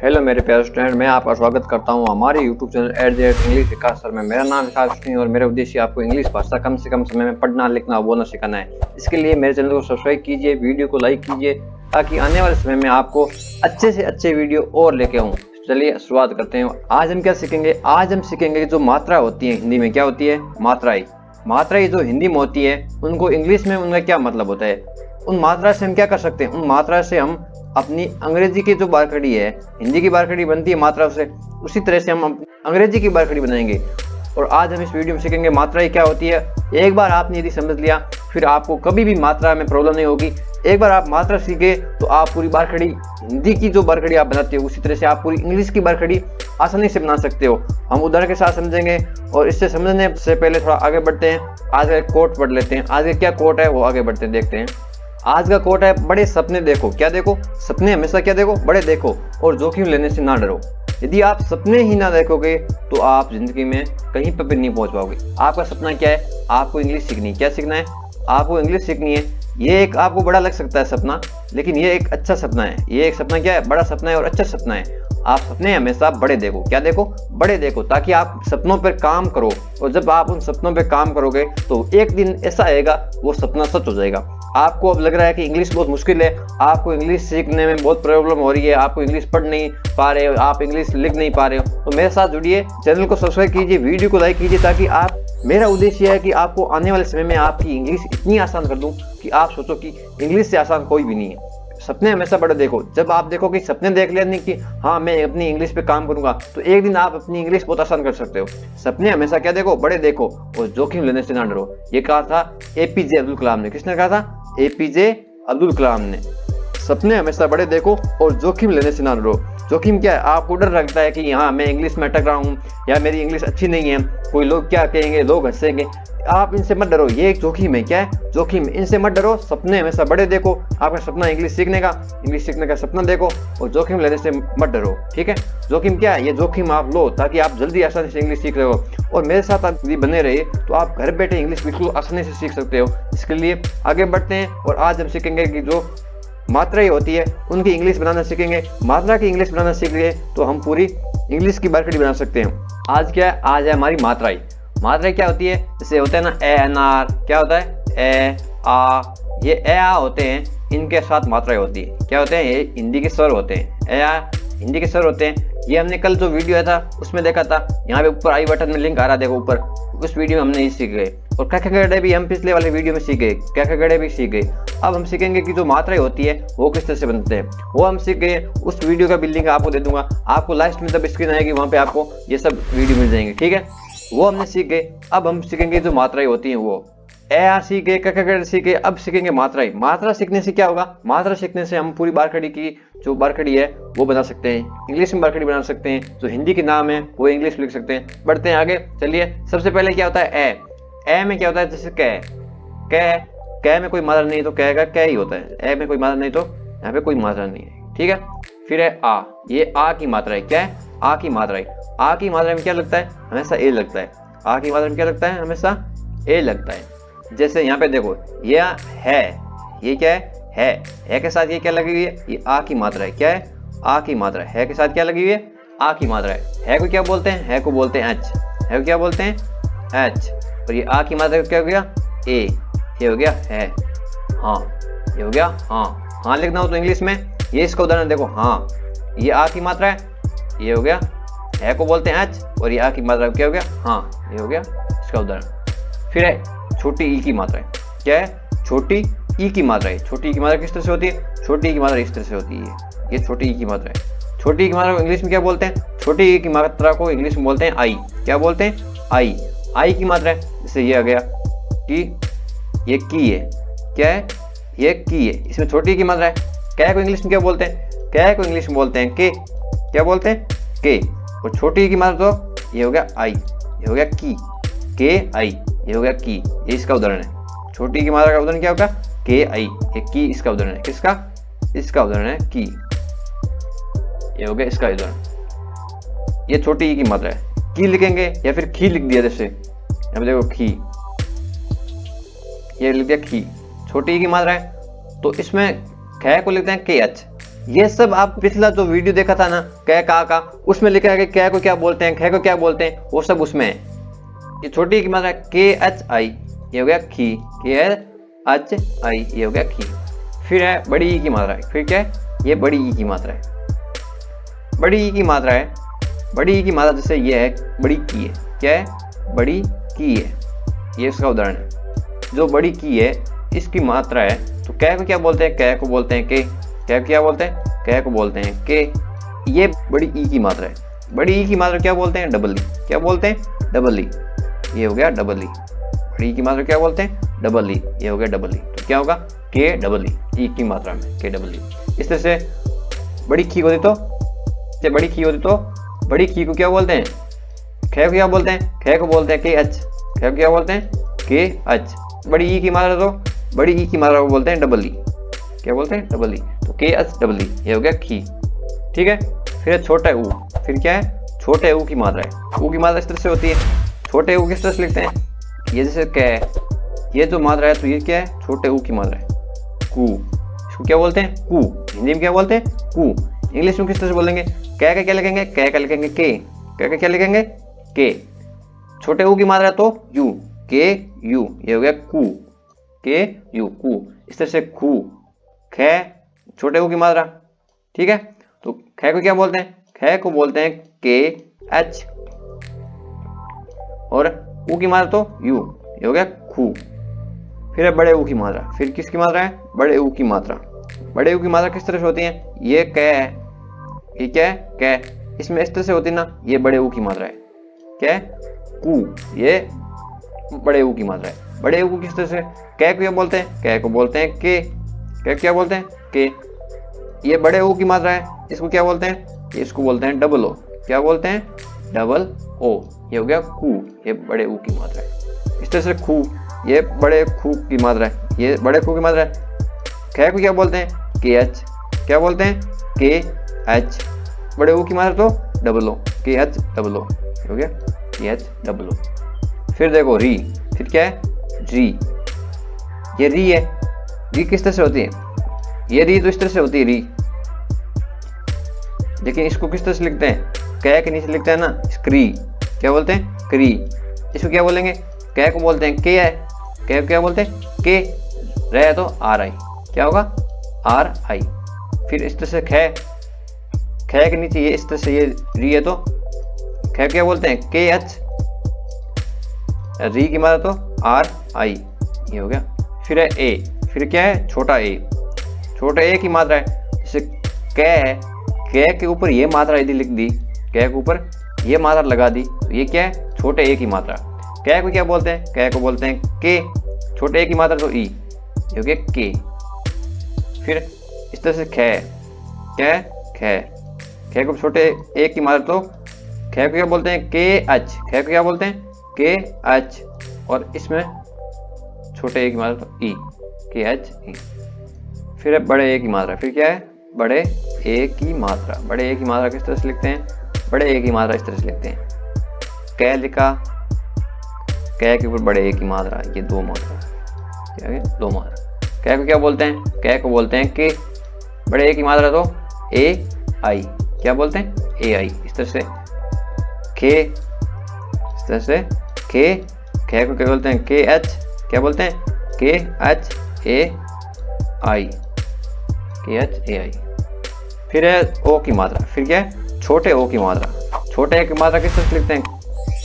Hello मेरे प्यारे student, मैं आपका स्वागत करता हूं हमारे यूट्यूब चैनल @इंग्लिश विकास सर में। मेरा नाम विकास सिंह और मेरा उद्देश्य आपको इंग्लिश भाषा कम से कम समय में पढ़ना, लिखना और बोलना सिखाना है। इसके लिए मेरे चैनल को सब्सक्राइब कीजिए, वीडियो को लाइक कीजिए ताकि आने वाले समय में आपको अच्छे से अच्छे वीडियो और लेके आऊँ। चलिए शुरुआत करते हैं। आज हम क्या सीखेंगे? आज हम सीखेंगे जो मात्रा होती है हिंदी में। क्या होती है? मात्राएं। मात्राएं जो हिंदी में होती है उनको इंग्लिश में उनका क्या मतलब होता है। उन मात्रा से हम क्या कर सकते हैं? उन मात्रा से हम अपनी अंग्रेजी की जो बारखड़ी है, हिंदी की बारखड़ी बनती है मात्रा से, उसी तरह से हम अंग्रेजी की बारखड़ी बनाएंगे। और आज हम इस वीडियो में सीखेंगे मात्राएं क्या होती है। एक बार आपने यदि समझ लिया फिर आपको कभी भी मात्रा में प्रॉब्लम नहीं होगी। एक बार आप मात्रा सीखे तो आप पूरी बारखड़ी, हिंदी की जो बारखड़ी आप बनाते हो उसी तरह से आप पूरी इंग्लिश की बारखड़ी आसानी से बना सकते हो। हम उदाहरण के साथ समझेंगे और इससे समझने से पहले थोड़ा आगे बढ़ते हैं। आज का एक कोट पढ़ लेते हैं। आज का क्या कोट है वो आगे बढ़ते हैं, देखते हैं। आज का कोट है, बड़े सपने देखो। क्या देखो? सपने हमेशा क्या देखो? बड़े देखो और जोखिम लेने से ना डरो। यदि आप सपने ही ना देखोगे तो आप जिंदगी में कहीं पर भी नहीं पहुंच पाओगे। आपका सपना क्या है? आपको इंग्लिश सीखनी है। क्या सीखना है? आपको इंग्लिश सीखनी है। ये एक आपको बड़ा लग सकता है सपना, लेकिन ये एक अच्छा सपना है। ये एक सपना क्या है? बड़ा सपना है और अच्छा सपना है। आप सपने हमेशा बड़े देखो। क्या देखो? बड़े देखो, ताकि आप सपनों पर काम करो। और जब आप उन सपनों पर काम करोगे तो एक दिन ऐसा आएगा वो सपना सच हो जाएगा। आपको अब लग रहा है कि इंग्लिश बहुत मुश्किल है, आपको इंग्लिश सीखने में बहुत प्रॉब्लम हो रही है, आपको इंग्लिश पढ़ नहीं पा रहे हो, आप इंग्लिश लिख नहीं पा रहे हो, तो मेरे साथ जुड़िए, चैनल को सब्सक्राइब कीजिए, वीडियो को लाइक कीजिए, ताकि आप, मेरा उद्देश्य है कि आपको आने वाले समय में आपकी इंग्लिश इतनी आसान कर दूं कि आप सोचो कि इंग्लिश से आसान कोई भी नहीं है। सपने हमेशा बड़े देखो। जब आप देखो कि सपने देख लेने कि हाँ मैं अपनी इंग्लिश पे काम करूंगा, तो एक दिन आप अपनी इंग्लिश बहुत आसान कर सकते हो। सपने हमेशा क्या देखो? बड़े देखो और जोखिम लेने से ना डरो। ये कहा था एपीजे अब्दुल कलाम ने। किसने कहा था? एपीजे अब्दुल कलाम ने। सपने हमेशा बड़े देखो और जोखिम लेने से ना डरो। जोखिम क्या है? आपको डर लगता है कि हाँ मैं इंग्लिश में अटक रहा हूँ या मेरी इंग्लिश अच्छी नहीं है, कोई लोग क्या कहेंगे, लोग हंसेंगे। आप इनसे मत डरो, ये एक जोखिम है। क्या है? जोखिम। इनसे मत डरो। सपने हमेशा बड़े देखो। आपका सपना इंग्लिश सीखने का सपना देखो और जोखिम लेने से मत डरो। ठीक है? जोखिम क्या है? ये जोखिम आप लो ताकि आप जल्दी आसानी से इंग्लिश सीख रहे हो। और मेरे साथ आप यदि बने रहे तो आप घर बैठे इंग्लिश बिल्कुल आसानी से सीख सकते हो। इसके लिए आगे बढ़ते हैं और आज हम सीखेंगे कि जो मात्राएं होती है उनकी इंग्लिश बनाना सीखेंगे। मात्रा की इंग्लिश बनाना सीख लिए तो हम पूरी इंग्लिश की बारखड़ी बना सकते हैं। आज क्या है? आज है हमारी मात्राएं। मात्राएं क्या होती है? जैसे होता है ना ए एन आर। क्या होता है? ए आ। ये ए आ होते हैं, इनके साथ मात्राएं होती है। क्या होते हैं? ये हिंदी के स्वर होते हैं। ए आ हिंदी के स्वर होते हैं। ये हमने कल जो वीडियो था उसमें देखा था। यहाँ पे ऊपर आई बटन में लिंक आ रहा, देखो ऊपर। उस वीडियो में हमने ये सीख गए। और क ख ग घ भी हम पिछले वाले वीडियो में सीख गए। क ख ग घ भी सीख गए। अब हम सीखेंगे कि जो मात्राएं होती है वो किस तरह से बनते हैं, वो हम सीख गए। उस वीडियो का भी लिंक आपको दे दूंगा। आपको लास्ट में जब स्क्रीन आएगी वहाँ पे आपको ये सब वीडियो मिल जाएंगे। ठीक है? वो हमने सीख गए। अब हम सीखेंगे जो मात्राएं होती हैं वो। ए आर सीख गए, क ख ग सीख गए, अब सीखेंगे मात्राएं। मात्रा सीखने से क्या होगा? मात्रा सीखने से हम पूरी बारखड़ी की जो बारखड़ी है वो बना सकते हैं। इंग्लिश में बारखड़ी बना सकते हैं। जो हिंदी के नाम है वो इंग्लिश लिख सकते हैं। बढ़ते हैं आगे। चलिए, सबसे पहले क्या होता है? ए। ए में क्या होता है? जैसे कै में कोई मात्रा नहीं तो कै का कै ही होता है। ए में कोई मात्रा नहीं तो यहाँ पे कोई मात्रा नहीं है। ठीक है? फिर है आ। ये आ की मात्रा है। क्या है? आ की मात्रा है। आ की मात्रा में क्या लगता है? हमेशा ए लगता है। आ की मात्रा में क्या लगता है? हमेशा ए लगता है। जैसे यहाँ पे देखो, ये है, ये क्या है? है के साथ ये क्या लगी हुई है? ये आ की मात्रा है। क्या है? आ की मात्रा है के साथ क्या लगी हुई है? आ की मात्रा है को क्या बोलते हैं? है को बोलते हैं एच। है को क्या बोलते हैं? एच। और ये आ की मात्रा क्या हो गया? ए। ये हो गया है। हाँ। ये हो गया हाँ। हाँ लिखना हो तो इंग्लिश में ये इसका उदाहरण देखो। हाँ, ये आ की मात्रा है, ये हो गया। है को बोलते हैं एच और ये आ की मात्रा क्या हो गया? हाँ। ये हो गया इसका उदाहरण। फिर है छोटी ई की मात्रा है। क्या है? छोटी ई की मात्रा है। छोटी ई की मात्रा किस तरह से होती है? छोटी ई की मात्रा इस तरह से होती है। ये छोटी ई की मात्रा है। छोटी ई की मात्रा को इंग्लिश में क्या बोलते हैं? छोटी ई की मात्रा को इंग्लिश में बोलते हैं आई। क्या बोलते हैं? आई। आई की मात्रा है। जैसे ये आ गया कि, ये की है। क्या है? ये की है। इसमें छोटी ई की मात्रा है। कै को इंग्लिश में क्या बोलते हैं? कै को इंग्लिश में बोलते हैं के। क्या बोलते हैं? के। और छोटी ई की मात्रा तो ये हो गया आई। ये हो गया की। के आई। ये हो गया की। ये इसका उदाहरण है। छोटी की मात्रा का उदाहरण क्या होगा? के आई। ये की इसका उदाहरण है। किसका? इसका उदाहरण है की। ये हो गया इसका उदाहरण। ये छोटी की मात्रा है। की लिखेंगे या फिर खी लिख दिया। जैसे यहाँ पे देखो खी, ये लिख दिया खी। छोटी की मात्रा है तो इसमें ख को लिखते हैं के एच। ये सब आप पिछला जो वीडियो देखा था ना कै का, उसमें लिखा है कि कै को क्या बोलते हैं, खे को क्या बोलते हैं, वो सब उसमें है। ये छोटी ई की मात्रा KHI, ये हो गया खी, KHI, ये हो गया खी। फिर है बड़ी ई की मात्रा है, फिर क्या है, ये बड़ी ई की मात्रा है। बड़ी ई की मात्रा है, बड़ी ई की मात्रा जैसे ये है बड़ी की है, क्या है, बड़ी की है, ये इसका उदाहरण है। जो बड़ी की है इसकी मात्रा है, तो कै को क्या बोलते हैं, कै को बोलते हैं के, कै को क्या बोलते हैं, कै को बोलते हैं के। ये बड़ी ई की मात्रा है। बड़ी ई की मात्रा क्या बोलते हैं, डबल ई, क्या बोलते हैं, डबल ई, ये हो गया डबल ई। बड़ी ई की मात्रा क्या बोलते हैं, डबल ई, ये हो गया डबल ई। तो क्या होगा, के डबल ई की मात्रा में, के डबल ई। इस तरह से बड़ी खी होती तो, बड़ी खी होती तो बड़ी खी को क्या बोलते हैं, खे को क्या बोलते हैं, खे को बोलते हैं के एच, खे को क्या बोलते हैं, के एच। बड़ी ई की मात्रा तो बड़ी ई की मात्रा को बोलते हैं डबल ई, क्या बोलते हैं, डबल ई। तो के एच डबल ई, ये हो गया खी। ठीक है। फिर है छोटा ऊ, फिर क्या है, छोटे ऊ की मात्रा है। ऊ की मात्रा इस तरह से होती है, छोटे ऊ किस तरह से लिखते हैं, ये जैसे कै है, ये जो मात्रा है तो ये क्या है, छोटे ऊ की मात्रा है, कू। इसको क्या बोलते हैं, कू। हिंदी में क्या बोलते हैं, कू। इंग्लिश में किस तरह से बोलेंगे, कै का क्या लिखेंगे, कै का लिखेंगे के, कै का क्या लिखेंगे, के। छोटे ऊ की मात्रा तो यू, के यू, ये हो गया कू, के यू, कू। इस तरह से खू, खे, छोटे ऊ की मात्रा। ठीक है। तो खे को क्या बोलते हैं, खे को बोलते हैं के एच, और ऊ की मात्रा तो यू, ये हो गया खू। फिर है बड़े ऊ की मात्रा, फिर किसकी मात्रा है, बड़े ऊ की मात्रा। बड़े ऊ की मात्रा किस तरह से होती है, ये कै है, ये क्या है, कै। इसमें इस तरह से होती है ना, ये बड़े ऊ की मात्रा है, क्या है, कू, ये बड़े ऊ की मात्रा है। बड़े ऊ को किस तरह से, कै को क्या बोलते हैं, कै को बोलते हैं के, कै क्या बोलते हैं, के। ये बड़े ऊ की मात्रा है, इसको क्या बोलते हैं, इसको बोलते हैं डबल ओ, क्या बोलते हैं, डबल ओ, ये हो गया खू, ये बड़े ऊ की मात्रा है। इस तरह से खू, ये बड़े खू की मात्रा है, ये बड़े खू की मात्रा है। कै को क्या बोलते हैं, के एच, क्या बोलते हैं, के एच। बड़े ऊ की मात्रा तो डबल ओ, के एच डबल ओ, हो गया के एच डबल ओ। फिर देखो री, फिर क्या है, री। ये री है, री किस तरह से होती है, ये री तो इस तरह से होती है री, लेकिन इसको किस तरह से लिखते हैं, कै के नीचे लिखते हैं ना, स्क्री, क्या बोलते हैं, क्री। इसको क्या बोलेंगे, कै को बोलते हैं के है, कै को क्या बोलते हैं, के। रहे तो आर आई, क्या होगा, आर आई। फिर इस तरह से खे, खे के नीचे ये इस तरह से ये री है तो खे क्या बोलते हैं, के एच। री की मात्रा तो आर आई, ये हो गया। फिर है ए, फिर क्या है, छोटा ए, छोटा ए की मात्रा है। जैसे कै है, कै के ऊपर ये मात्रा यदि लिख दी, कै के ऊपर ये मात्रा लगा दी, तो ये क्या है, छोटे ए की मात्रा। कै को क्या बोलते हैं, कै को बोलते हैं के, छोटे ए की मात्रा तो ई, ये हो गया के। फिर इस तरह से खे, क्या है, खे, खे को छोटे ए की मात्रा तो खे को क्या बोलते हैं, के एच, खे को क्या बोलते हैं, के एच, और इसमें छोटे ए की मात्रा तो ई, के एच ई। फिर है बड़े ए की मात्रा, फिर क्या है, बड़े ए की मात्रा। बड़े ए की मात्रा किस तरह से लिखते हैं, बड़े ए की मात्रा इस तरह से लिखते हैं, कै लिखा, कै के ऊपर बड़े ए की मात्रा, ये दो मात्रा, क्या है, दो मात्रा। कै को क्या बोलते हैं, कै को बोलते हैं के। बड़े ए की मात्रा तो ए आई, क्या बोलते हैं, ए आई। इस तरह से के, इस तरह से के, कै को क्या बोलते हैं, के एच, क्या बोलते हैं, के एच ए आई, के एच ए आई। फिर है ओ की मात्रा, फिर क्या है, छोटे ओ की मात्रा। छोटे ए की मात्रा किस तरह से लिखते हैं,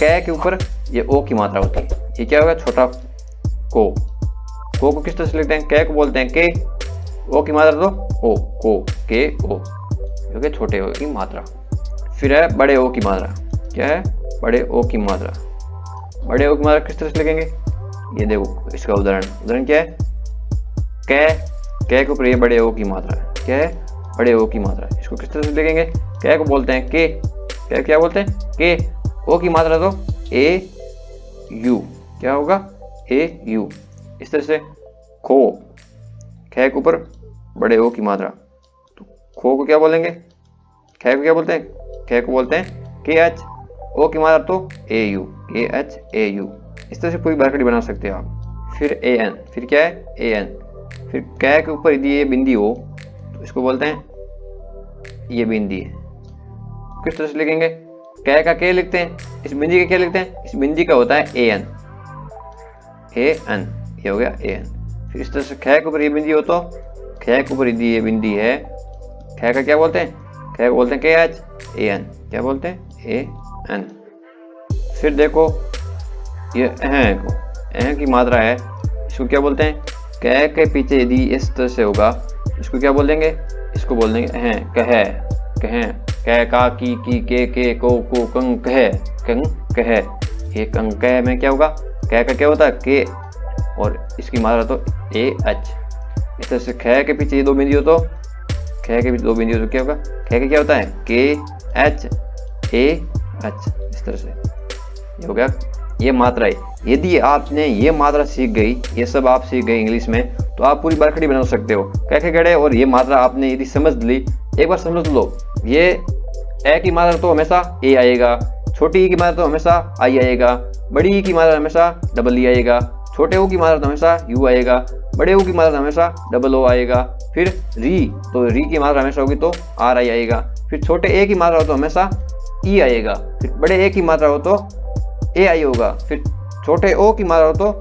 कै के ऊपर ये ओ की मात्रा होती है, ये क्या होगा, छोटा को। को किस तरह से लिखते हैं, कै को बोलते हैं के, ओ की मात्रा तो ओ, को, के ओ, क्योंकि छोटे ओ की मात्रा। फिर है बड़े ओ की मात्रा, क्या है, बड़े ओ की मात्रा। बड़े ओ की मात्रा किस तरह से लिखेंगे, ये देखो इसका उदाहरण क्या है, कै, कै के ऊपर ये बड़े ओ की मात्रा है, क्या है, बड़े ओ की मात्रा। इसको किस तरह से लिखेंगे, कै को बोलते हैं के, कै क्या बोलते हैं, के। ओ की मात्रा तो ए यू, क्या होगा, ए यू। इस तरह से खो, कै के ऊपर बड़े ओ की मात्रा, तो खो को क्या बोलेंगे, कै को क्या बोलते हैं, कै को बोलते हैं के एच। ओ की मात्रा तो ए यू, के एच ए यू। इस तरह से पूरी बारकड़ी बना सकते हो आप। फिर ए एन, फिर क्या है, ए एन। फिर कै के ऊपर यदि ये बिंदी हो तो इसको बोलते हैं ये बिंदी है। किस तरह से लिखेंगे? कै का के लिखते हैं, इस बिंदी का क्या लिखते हैं? इस बिंदी का होता है ए एन, ए एन, ये हो गया ए एन। फिर इस तरह से खे के ऊपर ये बिंदी हो तो खे के ऊपर ये बिंदी है, खे का क्या बोलते हैं? खे को बोलते हैं के एच ए एन, क्या बोलते हैं? A N. फिर देखो ये अह की मात्रा है, इसको क्या बोलते हैं? कै के पीछे यदि इस तरह से होगा इसको क्या बोल देंगे? इसको बोल देंगे कह, कह, कै का की के को कंग कह, कंग कह। ये कंग कह में क्या होगा? कै का क्या होता है? के, और इसकी मात्रा तो ए एच। इस तरह से ख के पीछे ये दो बिंदी हो तो ख के पीछे दो बिंदी हो तो क्या होगा? ख का क्या होता है? के एच ए एच। इस तरह से ये हो गया, ये मात्रा है। यदि आपने ये मात्रा सीख गई, ये सब आप सीख गए इंग्लिश में, तो आप पूरी बारखड़ी बना सकते हो। कैसे गड़े और ये मात्रा आपने यदि समझ ली, एक बार समझ लो, ये ए की मात्रा तो हमेशा ए आएगा, छोटी ई की मात्रा तो हमेशा आई आएगा, बड़ी ई की मात्रा हमेशा डबल ई आएगा, छोटे ओ की मात्रा तो हमेशा यू आएगा, बड़े ओ की मात्रा हमेशा डबल ओ आएगा। फिर री, तो री की मात्रा हमेशा होगी तो आर आई आएगा। फिर छोटे ए की मात्रा हो तो हमेशा ई आएगा। फिर बड़े ए की मात्रा हो तो ए आई होगा। फिर छोटे ओ की मात्रा हो तो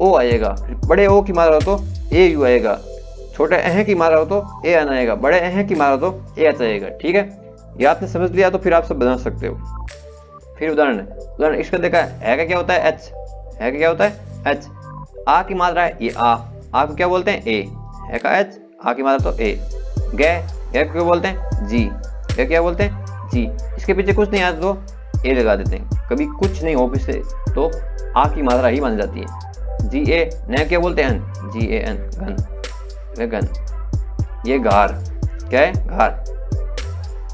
ओ आएगा। फिर बड़े ओ की मात्रा हो तो ए यू आएगा। छोटे अह की मात्रा हो तो ए एन आएगा। बड़े अह की मात्रा हो तो ए एच आएगा। ठीक है, ये आपने समझ लिया तो फिर आप सब बना सकते हो। फिर उदाहरण इसका देखा है का क्या होता है? एच। है का क्या होता है? एच। आ की मात्रा है ये आ को क्या बोलते हैं? ए। है का एच, आ की मात्रा तो ए। गै को क्या बोलते हैं? जी। गै क्या बोलते हैं? जी। इसके पीछे कुछ नहीं आता तो ए लगा देते हैं। कभी कुछ नहीं हो पीछे तो आ की मात्रा ही मान जाती है। जी ए। न क्या बोलते हैं? जी ए एन, घन। घन। ये घार, क्या है? घार।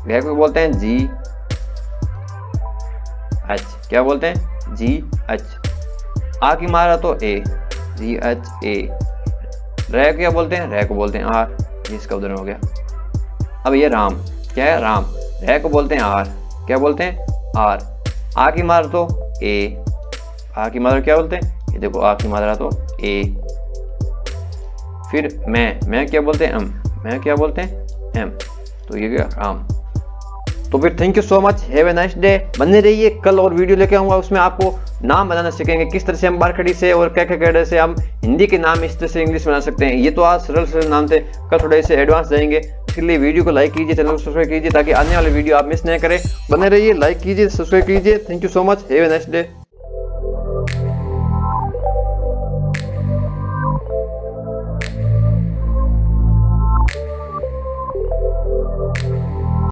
गै को बोलते हैं? जी एच। क्या बोलते हैं? जी एच। आ की मात्रा तो ए, जी एच ए। रह क्या बोलते हैं? रह को बोलते हैं आर। इसका उदाहरण हो गया। अब ये राम, क्या है? राम। रह को बोलते हैं आर, क्या बोलते हैं? आर। आ की मात्रा तो ए, आ की मात्रा क्या बोलते हैं? ये देखो आ की मात्रा तो ए। फिर मैं क्या बोलते हैं? एम। मैं क्या बोलते हैं? एम। तो ये गया राम। तो फिर thank you so much, have a nice day. बने रहिए, कल और वीडियो लेके आऊंगा, उसमें आपको नाम बनाना सीखेंगे, किस तरह से हम बारखड़ी से और क्या से हम हिंदी के नाम इस तरह से इंग्लिश बना सकते हैं। ये तो आज सरल नाम थे, कल थोड़े से एडवांस जाएंगे। इसके लिए वीडियो को लाइक कीजिए, चैनल को सब्सक्राइब कीजिए ताकि आने वाले वीडियो आप मिस नहीं करें। बने रहिए, लाइक कीजिए, सब्सक्राइब कीजिए। Thank you so much, have a nice day.